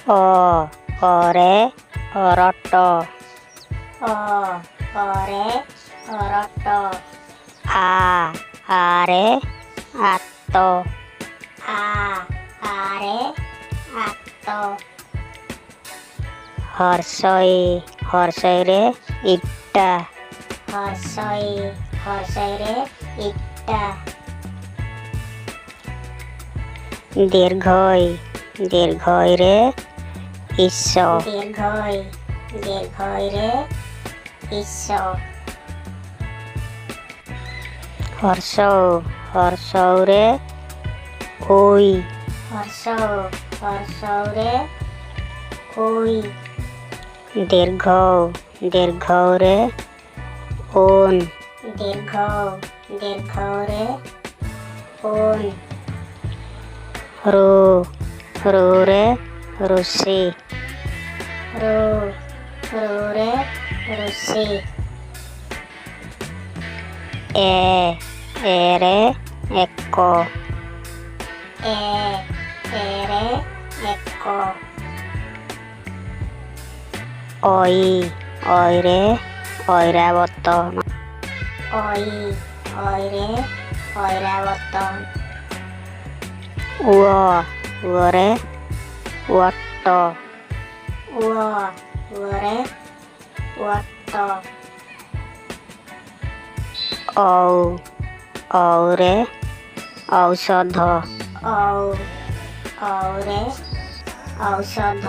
ଅରେ ଅରଟ ଅରେ ଅରଟ ଆରେ ଆତ ଆରେ ଆତ ହର୍ଷଇରେ ଇଟା ହର୍ଷଇରେ ଇଟା ଦୀର୍ଘଇରେ ଇସ ଦୀର୍ଘଇରେ ଇସ ହର୍ଷଉରେ ଓଇ ହର୍ଷଉରେ ଓଇ ଦୀର୍ଘଉରେ ଓନ୍ ଦୀର୍ଘଉରେ ଓନ୍ ରୁରେ ଋଷି ରୁରେ ଋଷି ଏରେ ଏକ ଏରେ ଏକ ଅଇରେ ଐରାବତ ଅଇରେ ଐରାବତ ଉଅରେ ଉଅଟ ଉଅରେ ଉଅଟ ଔରେ ଔଷଧ ଔରେ ଔଷଧ